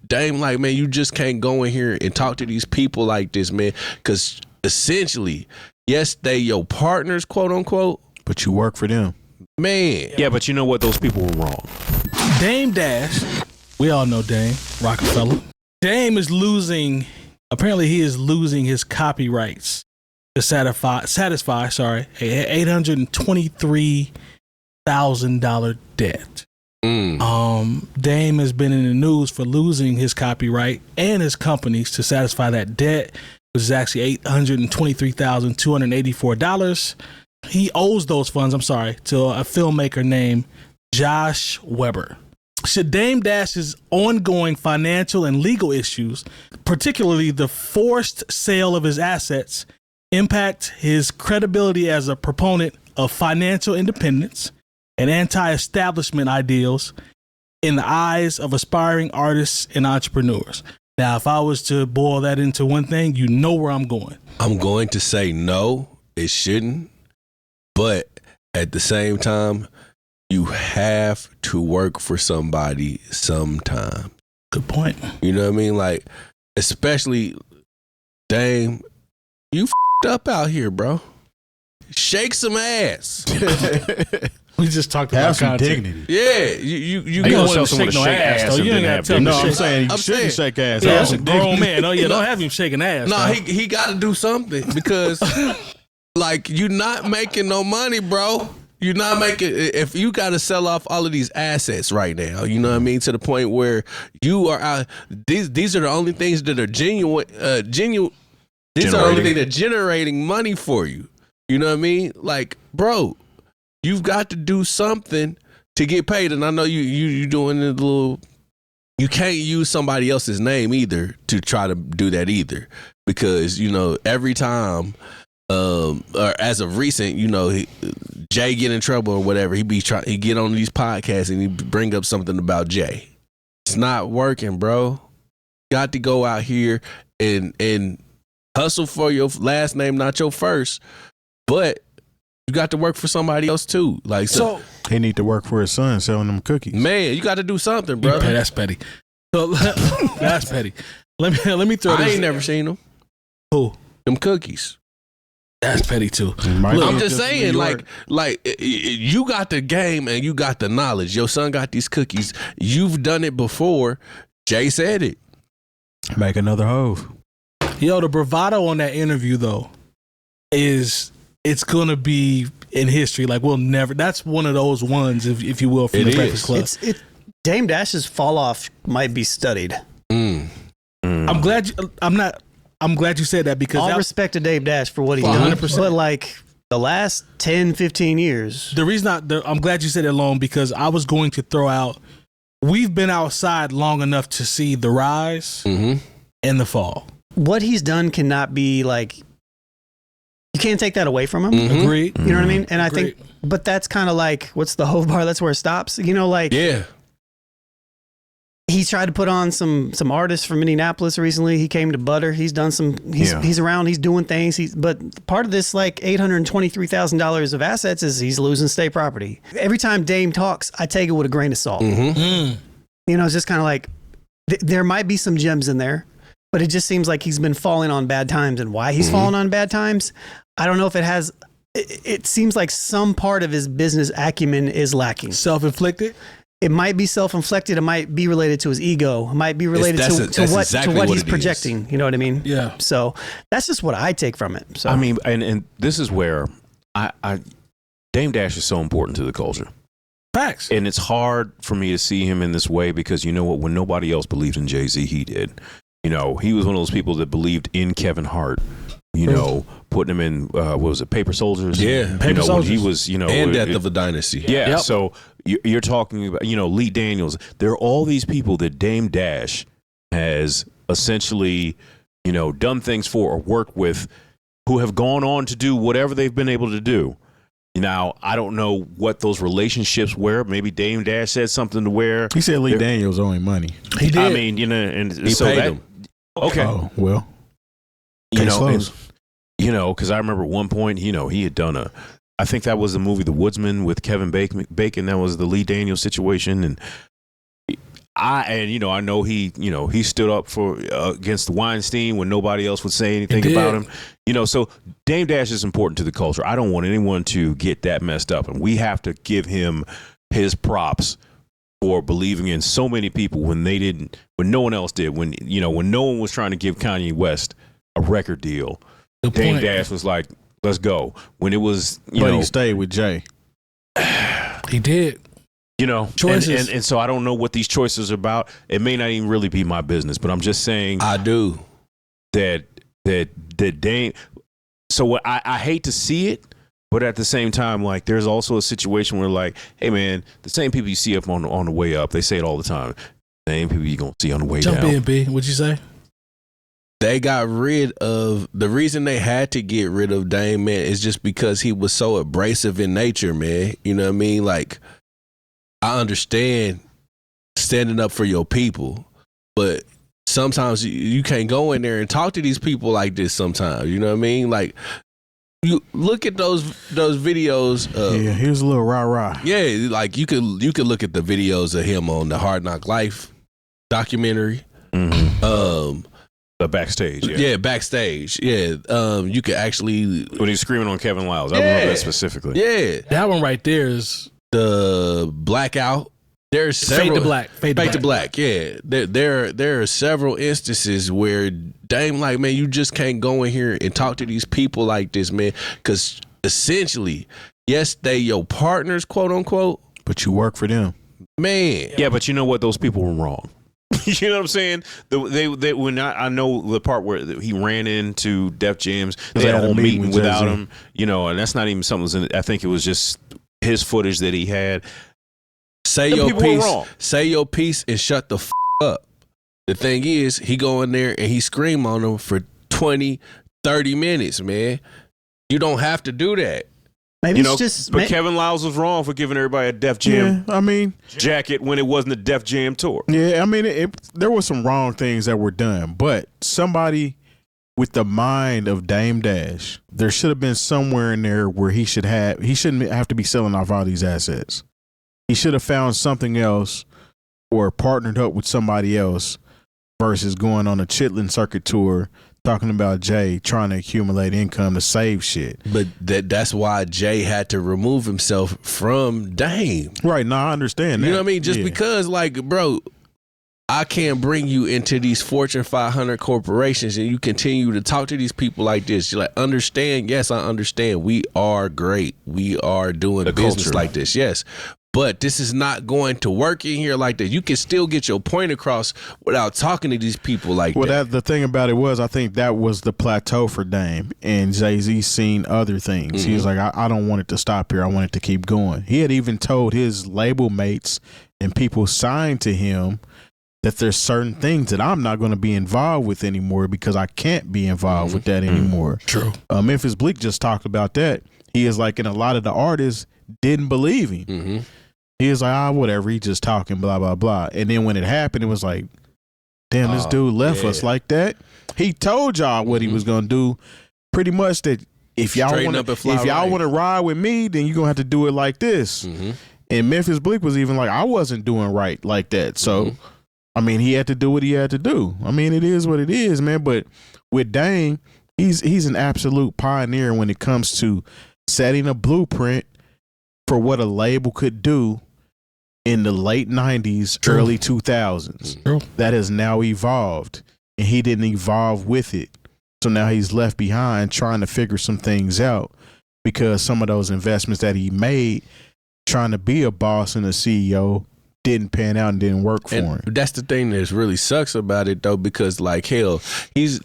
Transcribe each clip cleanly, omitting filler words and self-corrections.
Dame, like, man, you just can't go in here and talk to these people like this, man, because essentially, yes, they your partners, quote unquote, but you work for them, man. Yeah, but you know what? Those people were wrong. Dame Dash, we all know Dame Rockefeller. Dame is losing. Apparently, he is losing his copyrights to satisfy a $823,000 debt. Dame has been in the news for losing his copyright and his companies to satisfy that debt, which is actually $823,284. He owes those funds, to a filmmaker named Josh Weber. Should Dame Dash's ongoing financial and legal issues, particularly the forced sale of his assets, impact his credibility as a proponent of financial independence and anti-establishment ideals in the eyes of aspiring artists and entrepreneurs? Now, if I was to boil that into one thing, you know where I'm going. I'm going to say no, it shouldn't. But at the same time, you have to work for somebody sometime. Good point. You know what I mean? Like, especially, Dame, you f***ed up out here, bro. Shake some ass. We just talked about have some content. dignity. Yeah, you Ain't go gonna tell someone to shake ass though. and You then ain't have gotta tell me dignity. No, I'm shake. saying you I'm shouldn't saying- shake ass. Yeah, Have that's a some grown dignity. man. Oh yeah, don't have him shaking ass. No, dog. he got to do something because, like, you're not making no money, bro. You're not making. If you got to sell off all of these assets right now, you know what I mean, to the point where you are out. These are the only things that are genuine. These are the only things that are generating money for you. You know what I mean? Like, bro, you've got to do something to get paid. And I know you doing a little. You can't use somebody else's name either to try to do that either, because you know every time, or as of recent, you know, Jay get in trouble or whatever, he get on these podcasts and he bring up something about Jay. It's not working, bro. Got to go out here and hustle for your last name, not your first, but you got to work for somebody else too. Like, so He need to work for his son selling them cookies. man, you got to do something, bro. That's petty. So that's petty. Let me throw this. I ain't never seen them. Who? Them cookies. That's petty too. I'm just saying, like you got the game and you got the knowledge. Your son got these cookies. You've done it before. Jay said it. Make another hove. Yo, the bravado on that interview though it's gonna be in history. Like we'll never. That's one of those ones, if you will, from the Breakfast Club. Dame Dash's fall off might be studied. I'm glad you said that, because All respect to Dame Dash for what he's done. 100%. But like the last 10, 15 years. the reason I'm glad you said it, Lone, because I was going to throw out. We've been outside long enough to see the rise and the fall. What he's done cannot be like. You can't take that away from him. Agreed. You know what I mean? And I Agreed. think, but that's kind of like, what's the Hove bar? That's where it stops. You know, like. Yeah. He tried to put on some artists from Indianapolis recently. He came to Butter. He's done some. He's around. He's doing things. But part of this like $823,000 of assets is he's losing state property. Every time Dame talks, I take it with a grain of salt. You know, it's just kind of like there might be some gems in there, but it just seems like he's been falling on bad times. And why he's falling on bad times, I don't know if it has. It seems like some part of his business acumen is lacking. Self-inflicted. It might be self-inflicted. It might be related to his ego. It might be related to what he's projecting. You know what I mean? Yeah. So that's just what I take from it. So I mean, and this is where Dame Dash is so important to the culture. Facts. And it's hard for me to see him in this way because you know what? When nobody else believed in Jay-Z, he did. You know, he was one of those people that believed in Kevin Hart. You know, putting him in, what was it, Paper Soldiers? Yeah. Paper Soldiers. When he was, you know. And Death of a Dynasty. Yeah. Yep. So you're talking about, you know, Lee Daniels. There are all these people that Dame Dash has essentially, you know, done things for or worked with who have gone on to do whatever they've been able to do. Now, I don't know what those relationships were. Maybe Dame Dash said something to where. He said Lee Daniels owing money. He did. I mean, you know, and He so paid that. him. Okay. Oh, well. You Case know, closed. you know, because I remember at one point, you know, he had done I think that was the movie The Woodsman with Kevin Bacon. That was the Lee Daniels situation. And I know he stood up for against Weinstein when nobody else would say anything about him. So Dame Dash is important to the culture. I don't want anyone to get that messed up, and we have to give him his props for believing in so many people when no one else did. When no one was trying to give Kanye West a record deal, Dame Dash was like, "Let's go." When it was, he stayed with Jay. He did. Choices. And so I don't know what these choices are about. It may not even really be my business, but I'm just saying I do that Dame. So I hate to see it, but at the same time, like, there's also a situation where, like, hey man, the same people you see up on the way up, they say it all the time. The same people you're gonna see on the way down. Jump in, B. What'd you say? They got rid of the reason they had to get rid of Dame, man, is just because he was so abrasive in nature, man. You know what I mean? Like, I understand standing up for your people, but sometimes you can't go in there and talk to these people like this sometimes. You know what I mean? Like, you look at those videos. Yeah, he was a little rah-rah. Yeah, like you could look at the videos of him on the Hard Knock Life documentary. Mm-hmm. The backstage, yeah, backstage, yeah. You could actually when he's screaming on Kevin Liles. I remember that specifically. Yeah, that one right there is the blackout. There's several Fade to black. Yeah, there are several instances where Dame, like, man, you just can't go in here and talk to these people like this, man, because essentially, yes, they your partners, quote unquote, but you work for them, man. Yeah, but you know what? Those people were wrong. You know what I'm saying? They when I know the part where he ran into Def Jam's, they had a whole meeting without him. And that's not even something. I think it was just his footage that he had. Say your piece and shut the f up. The thing is, he go in there and he scream on them for 20, 30 minutes, man. You don't have to do that. Maybe it's just. But Kevin Liles was wrong for giving everybody a Def Jam jacket when it wasn't a Def Jam tour. Yeah, I mean, there were some wrong things that were done, but somebody with the mind of Dame Dash, there should have been somewhere in there where he shouldn't have to be selling off all these assets. He should have found something else or partnered up with somebody else versus going on a Chitlin circuit tour talking about Jay trying to accumulate income to save shit. But that's why Jay had to remove himself from Dame. Right, now I understand that. You know what I mean? Just because, like, bro, I can't bring you into these Fortune 500 corporations and you continue to talk to these people like this. You're like, understand? Yes, I understand. We are great. We are doing the business culture like this. Yes. But this is not going to work in here like that. You can still get your point across without talking to these people like that. Well, the thing about it was, I think that was the plateau for Dame, and Jay-Z seen other things. Mm-hmm. He was like, I don't want it to stop here. I want it to keep going. He had even told his label mates and people signed to him that there's certain things that I'm not going to be involved with anymore because I can't be involved with that anymore. True. Memphis Bleak just talked about that. He is like, and a lot of the artists didn't believe him. Mm-hmm. He was like, whatever, he just talking, blah, blah, blah. And then when it happened, it was like, damn, this dude left us like that. He told y'all what he was going to do. Pretty much that if y'all want to ride with me, then you're going to have to do it like this. Mm-hmm. And Memphis Bleak was even like, I wasn't doing right like that. So, I mean, he had to do what he had to do. I mean, it is what it is, man. But with Dame, he's an absolute pioneer when it comes to setting a blueprint for what a label could do in the late 90s, early 2000s. That has now evolved, and he didn't evolve with it. So now he's left behind trying to figure some things out because some of those investments that he made trying to be a boss and a CEO didn't pan out and didn't work for him. That's the thing that really sucks about it, though, because, like, hell, he's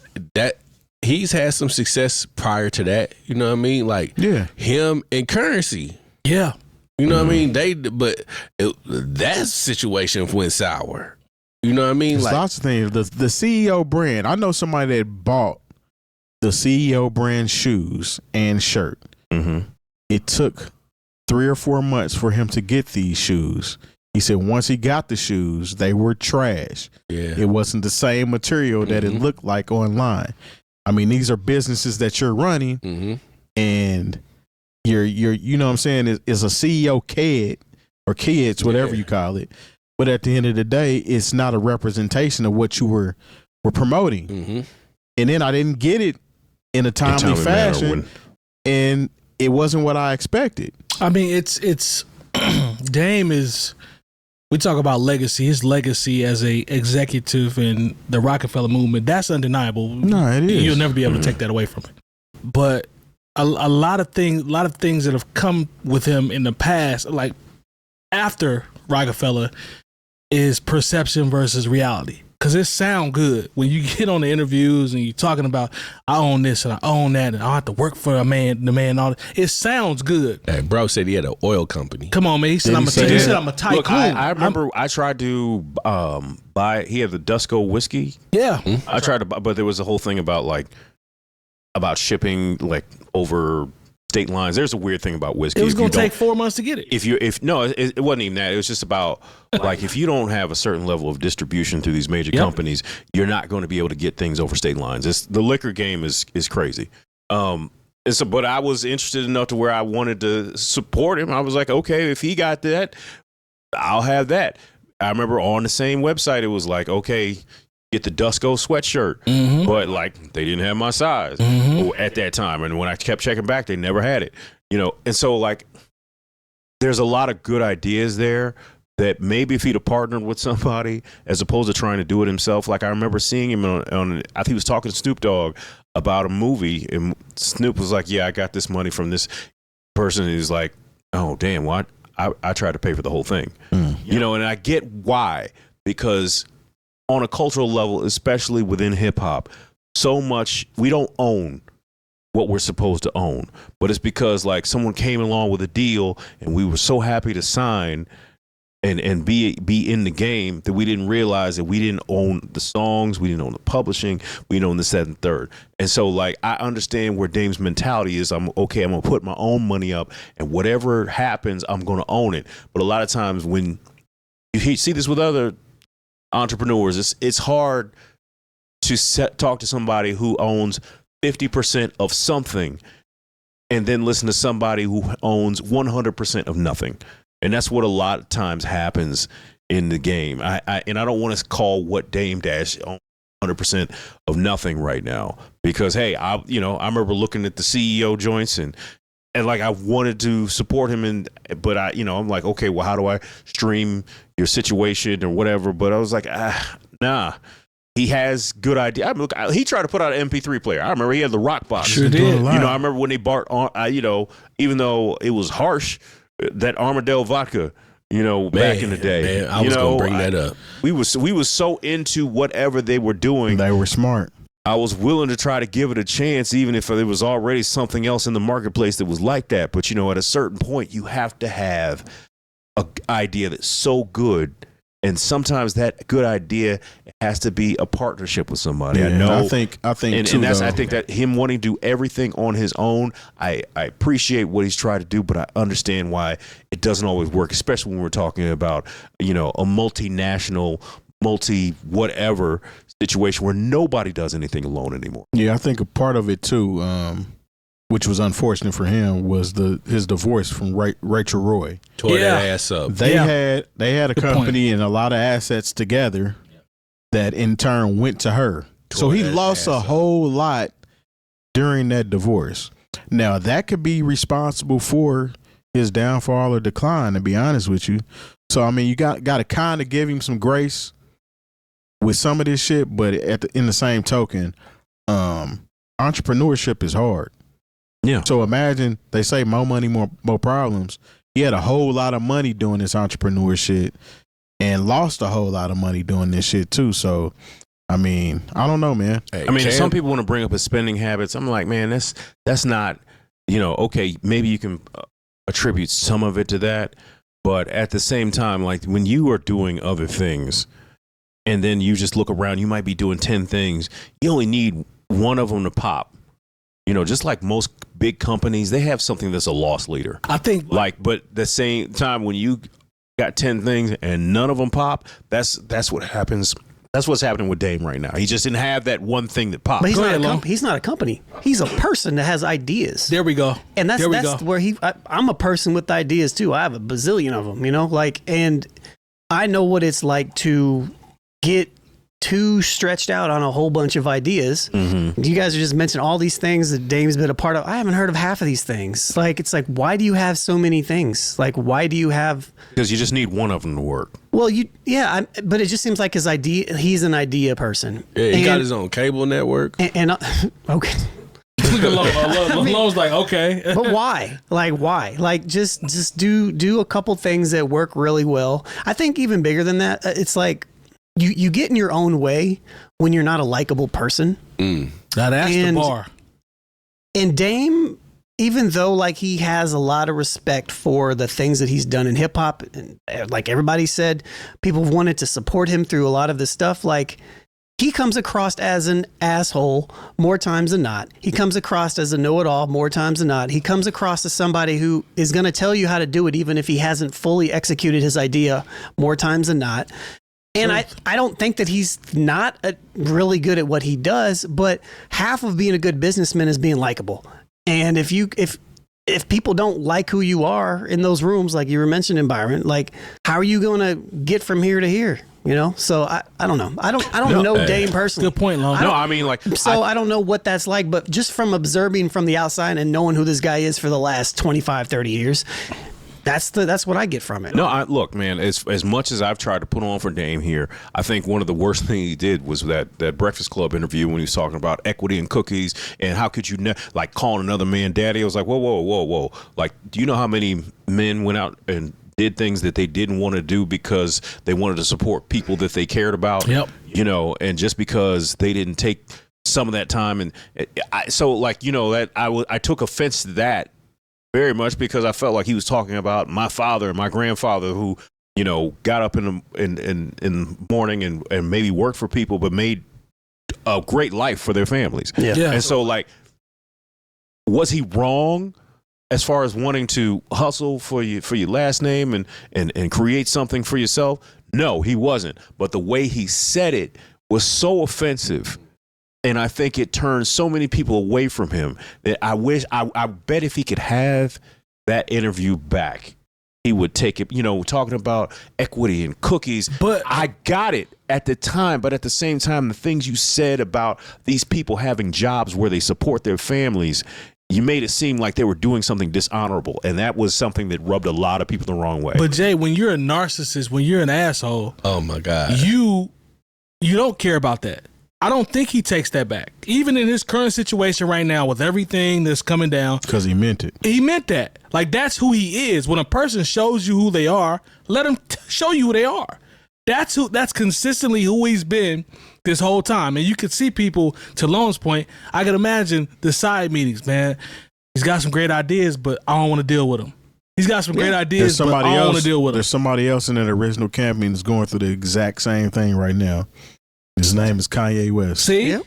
had some success prior to that. You know what I mean? Like, him and Currency. Yeah. You know what I mean? That situation went sour. You know what I mean? There's lots of things. The CEO brand. I know somebody that bought the CEO brand shoes and shirt. Mm-hmm. It took 3 or 4 months for him to get these shoes. He said once he got the shoes, they were trash. Yeah. It wasn't the same material that it looked like online. I mean, these are businesses that you're running, and you're you know what I'm saying, is a CEO kid or kids, whatever you call it. but at the end of the day, it's not a representation of what you were promoting. Mm-hmm. And then I didn't get it in a timely fashion, and it wasn't what I expected. I mean, it's Dame is. We talk about legacy. His legacy as a executive in the Rockefeller movement, that's undeniable. No, it is. You'll never be able to take that away from him. But a lot of things that have come with him in the past, like after Rockefeller, is perception versus reality. Because it sound good when you get on the interviews and you're talking about, I own this and I own that and I have to work for the man. All that. It sounds good. Hey, bro said he had an oil company. Come on, man. He said, I'm a tycoon. Look, I remember I tried to buy. He had the Dusko whiskey. Yeah. I tried to buy, but there was a whole thing about shipping over state lines. There's a weird thing about whiskey. It was going to take 4 months to get it. It wasn't even that. It was just about if you don't have a certain level of distribution through these major companies, you're not going to be able to get things over state lines. The liquor game is crazy. But I was interested enough to where I wanted to support him. I was like, okay, if he got that, I'll have that. I remember on the same website, it was like, okay, get the Dusko sweatshirt, but they didn't have my size at that time. And when I kept checking back, they never had it, And so there's a lot of good ideas there that maybe if he'd have partnered with somebody as opposed to trying to do it himself. I remember seeing him on I think he was talking to Snoop Dogg about a movie, and Snoop was like, yeah, I got this money from this person. And he's like, oh, damn, what? I tried to pay for the whole thing, and I get why, because on a cultural level, especially within hip hop, so much we don't own what we're supposed to own, but it's because someone came along with a deal and we were so happy to sign and be in the game that we didn't realize that we didn't own the songs, we didn't own the publishing, we didn't own the second, third. And so I understand where Dame's mentality is. I'm gonna put my own money up, and whatever happens, I'm gonna own it. But a lot of times when you see this with other entrepreneurs, it's hard to talk to somebody who owns 50% of something and then listen to somebody who owns 100% of nothing. And that's what a lot of times happens in the game. I don't want to call what Dame Dash owns 100% of nothing right now, because hey, I remember looking at the CEO joints and I wanted to support him, but I'm like, okay, well, how do I stream your situation or whatever? But I was like, nah. He has good idea. He tried to put out an MP3 player. I remember he had the rock box. Sure did. I remember when they bought on. Even though it was harsh, that Armadale vodka. Back in the day. Man, I was gonna bring that up. We was so into whatever they were doing. They were smart. I was willing to try to give it a chance, even if there was already something else in the marketplace that was like that. But at a certain point, you have to have an idea that's so good. And sometimes that good idea has to be a partnership with somebody. Yeah, I know. I think I think that him wanting to do everything on his own, I appreciate what he's trying to do, but I understand why it doesn't always work, especially when we're talking about, a multinational, multi-whatever situation where nobody does anything alone anymore. Yeah, I think a part of it too, which was unfortunate for him, was his divorce from Rachel Roy. Tore that ass up. They had a company and a lot of assets together that in turn went to her. So he lost a whole lot during that divorce. Now that could be responsible for his downfall or decline, to be honest with you. So I mean, you got to kind of give him some grace with some of this shit, but in the same token, entrepreneurship is hard. Yeah. So imagine they say more money, more problems. He had a whole lot of money doing this entrepreneur shit and lost a whole lot of money doing this shit too. So, I mean, I don't know, man. Hey, some people want to bring up his spending habits. I'm like, man, that's not, okay, maybe you can attribute some of it to that. But at the same time, when you are doing other things and then you just look around, you might be doing 10 things. You only need one of them to pop. Just like most big companies, they have something that's a loss leader. I think, but at the same time, when you got 10 things and none of them pop, that's what happens. That's what's happening with Dame right now. He just didn't have that one thing that popped. But he's not a company. He's a person that has ideas. There we go. And that's where I'm a person with ideas too. I have a bazillion of them, and I know what it's like to get too stretched out on a whole bunch of ideas. You guys are just mentioning all these things that Dame's been a part of. I haven't heard of half of these things. Like, it's like, why do you have so many things? Like, why do you have? Because you just need one of them to work. Well, but it just seems like his idea. He's an idea person. Yeah, he got his own cable network. And okay. Lowe's like, okay. But why? Like, why? Like, just do a couple things that work really well. I think even bigger than that, it's like you get in your own way when you're not a likable person. Now that's the bar. And Dame, even though like he has a lot of respect for the things that he's done in hip hop, and like everybody said, people wanted to support him through a lot of this stuff. Like, he comes across as an asshole more times than not. He comes across as a know-it-all more times than not. He comes across as somebody who is going to tell you how to do it even if he hasn't fully executed his idea more times than not. And I don't think that he's not really good at what he does, but half of being a good businessman is being likable. And if people don't like who you are in those rooms, like you were mentioning, Byron, like, how are you going to get from here to here? You know, so I don't know. I don't know Dame personally. Good point, Lon. I mean, like, I don't know what that's like, but just from observing from the outside and knowing who this guy is for the last 25, 30 years, that's what I get from it. No, look, man, as much as I've tried to put on for Dame here, I think one of the worst things he did was that Breakfast Club interview when he was talking about equity and cookies and how could you like calling another man daddy. I was like, whoa. Like, do you know how many men went out and did things that they didn't want to do because they wanted to support people that they cared about? Yep. You know, and just because they didn't take some of that time. And so, like, you know, that I took offense to that very much because I felt like he was talking about my father and my grandfather who, you know, got up in the morning and maybe worked for people, but made a great life for their families. Yeah. And so, like, was he wrong as far as wanting to hustle for your last name and create something for yourself? No, he wasn't. But the way he said it was so offensive. And I think it turned so many people away from him that I bet if he could have that interview back, he would take it, you know, talking about equity and cookies. But I got it at the time. But at the same time, the things you said about these people having jobs where they support their families, you made it seem like they were doing something dishonorable. And that was something that rubbed a lot of people the wrong way. But Jay, when you're a narcissist, when you're an asshole, Oh my God. you don't care about that. I don't think he takes that back. Even in his current situation right now with everything that's coming down. Because he meant it. He meant that. Like, that's who he is. When a person shows you who they are, let them show you who they are. That's consistently who he's been this whole time. And you could see people, to Lone's point, I can imagine the side meetings, man. He's got some great ideas, but I don't want to deal with him. He's got some great ideas, but I don't want to deal with him. There's somebody else in that original campaign that's going through the exact same thing right now. His name is Kanye West. See? Yep.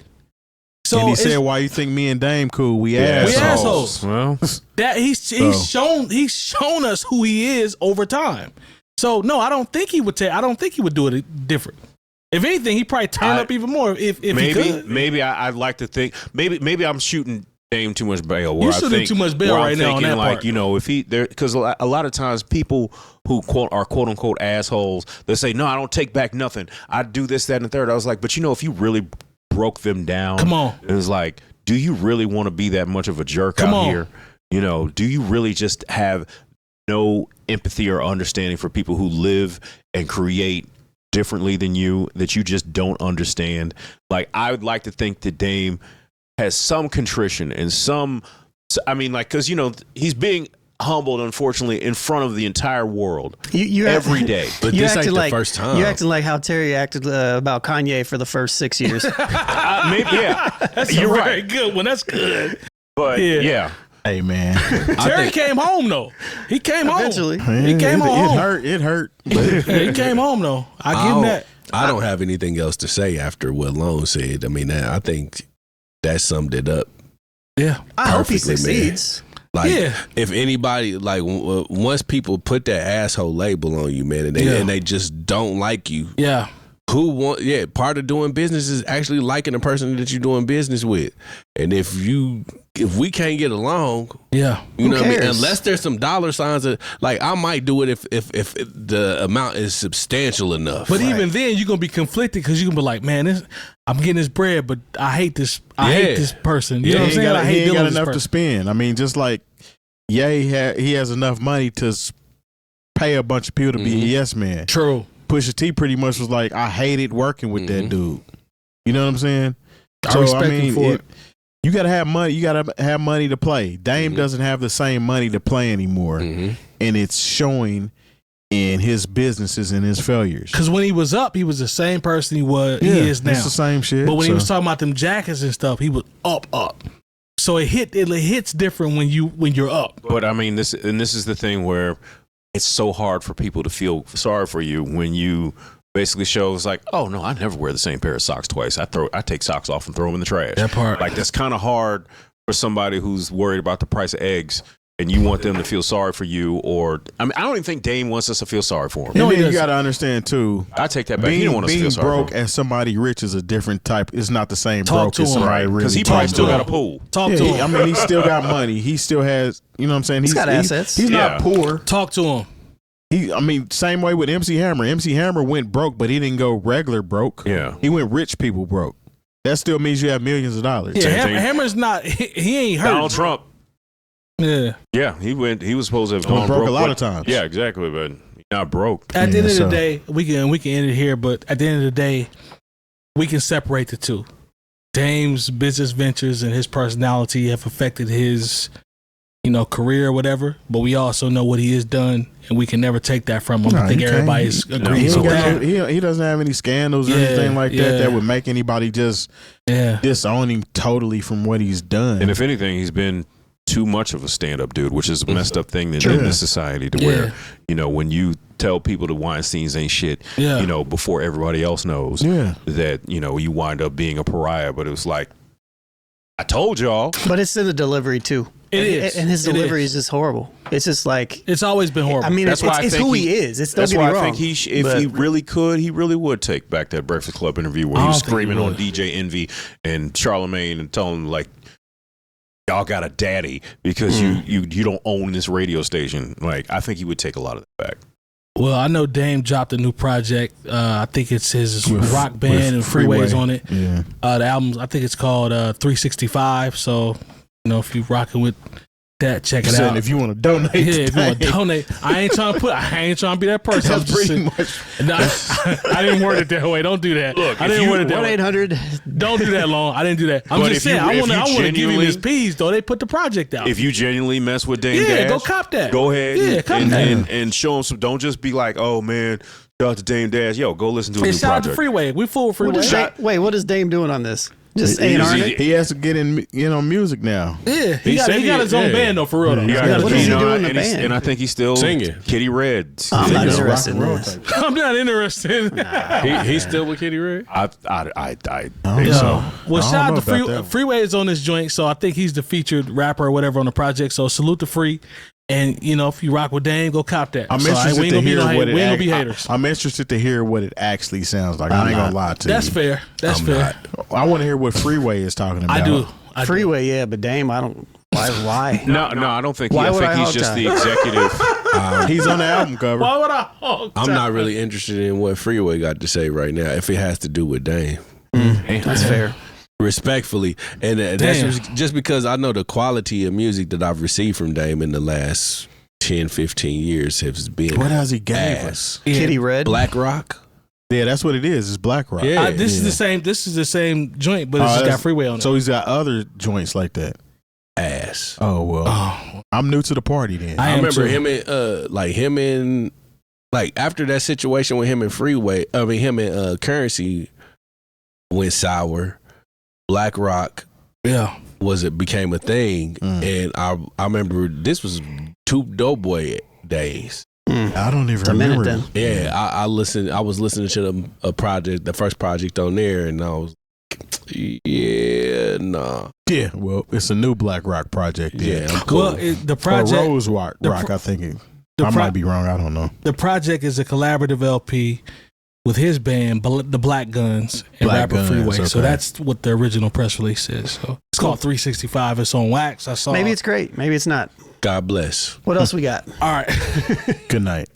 So and he said, "Why you think me and Dame cool? We assholes." Well, that he's shown us who he is over time. So no, I don't think he would do it different. If anything, he'd probably turn up even more if he could. Maybe I'd like to think maybe I'm shooting Dame too much bail. You're shooting too much bail right now on that like, part. you know, if he there, because a lot of times people who are quote unquote assholes, they say, "No, I don't take back nothing. I do this, that, and the third." I was like, but you know, if you really broke them down, come on, it was like, do you really want to be that much of a jerk out here? You know, do you really just have no empathy or understanding for people who live and create differently than you, that you just don't understand? Like, I would like to think that Dame has some contrition and some, I mean, like, because, you know, he's being humbled, unfortunately, in front of the entire world every day. But this ain't the first time. You're acting like how Terry acted about Kanye for the first 6 years. Maybe, yeah. That's You're a right. very good one. That's good. But, yeah. Hey, man. Terry came home, though. He came Eventually. home. He came home. It hurt. Yeah, he came home, though. I give him that. I don't have anything else to say after what Lone said. I mean, I think that summed it up. Yeah. I hope he perfectly, succeeds. Like, Yeah. if anybody, like, once people put that asshole label on you, man, and they just don't like you, Yeah. part of doing business is actually liking the person that you're doing business with. And if we can't get along, you know what I mean? Unless there's some dollar signs like I might do it if the amount is substantial enough. But even then you're gonna be conflicted because you're gonna be like, man, I'm getting this bread, but I hate this person. You know what I'm saying? I hate he ain't got dealing with enough this to spend. I mean, just like he has enough money to pay a bunch of people to be a yes man. True. Pusha T pretty much was like, I hated working with that dude. You know what I'm saying? I respect him for it. You gotta have money. You gotta have money to play. Dame doesn't have the same money to play anymore, and it's showing in his businesses and his failures. Because when he was up, he was the same person he is now. It's the same shit. But when he was talking about them jackets and stuff, he was up. So it hits different when you're up. But I mean, this is the thing where it's so hard for people to feel sorry for you when you basically shows like, oh no, I never wear the same pair of socks twice. I take socks off and throw them in the trash. That part, like that's kind of hard for somebody who's worried about the price of eggs, and you want them to feel sorry for you. Or I mean, I don't even think Dame wants us to feel sorry for him. No, you got to understand too. I take that back. He don't want us to feel sorry broke for him. and somebody rich is a different type. It's not the same Talk broke to as him, somebody because really he probably still got a pool. Talk to him. I mean, he still got money. He still has. You know what I'm saying? He's got assets. He's not poor. Talk to him. I mean, same way with MC Hammer. MC Hammer went broke, but he didn't go regular broke. Yeah. He went rich people broke. That still means you have millions of dollars. Yeah, Hammer's not. He ain't hurt. Donald Trump. Yeah. Yeah, he was supposed to have gone broke a lot but- of times. Yeah, exactly, but he's not broke. At the end of the day, we can end it here, but at the end of the day, we can separate the two. Dame's business ventures and his personality have affected his, career or whatever, but we also know what he has done, and we can never take that from him. I think everybody's agrees with that. He doesn't have any scandals or anything like that would make anybody just disown him totally from what he's done. And if anything, he's been too much of a stand-up dude, which is a messed up thing in this society to where, when you tell people the Weinsteins ain't shit, before everybody else knows that, you wind up being a pariah. But it was like, I told y'all. But it's in the delivery too. It is. And his delivery is just horrible. It's just like, it's always been horrible. I mean, it's who he is. It's don't get me wrong. That's why I think if he really could, he really would take back that Breakfast Club interview where he was screaming on DJ Envy and Charlamagne and telling them like, y'all got a daddy because you don't own this radio station. Like, I think he would take a lot of that back. Well, I know Dame dropped a new project. I think it's his rock band and Freeway's on it. Yeah. The album, I think it's called 365. So, if you're rocking with that, check it out. If you want to donate, if you want to donate, I ain't trying to be that person. That's pretty much. No, I didn't word it that way. Don't do that. Look, I didn't word it that way. 1-800. Don't do that long. I didn't do that. I'm But just saying. I want to give him his peas though. They put the project out. If you genuinely mess with Dame Dash, go cop that. Go ahead, and show him some. Don't just be like, oh man, shout out to Dame Dash. Yo, go listen to a new shout out to project. Freeway. We full with Freeway. Wait, what is Dame doing on this? Just A&R it? He has to get in, music now. Yeah, he got his own band though, for real though. What is he doing in the band? And I think he's still singing. Kitty Red. I'm not interested in this. I'm not interested. He's still with Kitty Red? I think Yo. so. Well, shout out to Freeway. Freeway is on this joint, so I think he's the featured rapper or whatever on the project. So salute to Free. And if you rock with Dame, go cop that. I'm interested to hear what we ain't gonna be haters. I'm interested to hear what it actually sounds like. I ain't gonna lie to you. That's fair. That's fair. I want to hear what Freeway is talking about. I do. Freeway, yeah, but Dame, I don't. Why? No, I don't think. Why I would think I he's hog just tie? the executive. He's on the album cover. Why would I? I'm not really interested in what Freeway got to say right now if it has to do with Dame. That's fair. Respectfully, and that's just because I know the quality of music that I've received from Dame in the last 10, 15 years has been What has he gave ass. us? Kitty Red. Black Rock. Yeah, that's what it is. It's Black Rock. Yeah. This is the same. This is the same joint, but it's just got Freeway on it. So he's got other joints like that. Ass. Oh well, I'm new to the party then. I remember him and after that situation with him and Freeway. I mean, him and Currency went sour. Black Rock, became a thing, and I remember this was 2 Doughboy days. I don't even remember. Then. Yeah, I listened. I was listening to the first project on there, and I was like, yeah, nah. Yeah, well, it's a new Black Rock project. Yeah, I'm cool. Well, the project or Rose Rock, I think. I might be wrong. I don't know. The project is a collaborative LP with his band, the Black Guns and Black Rapper Guns, Freeway. So okay. that's what the original press release is. So it's called 365. It's on wax. I saw. Maybe it's great. Maybe it's not. God bless. What else we got? All right. Good night.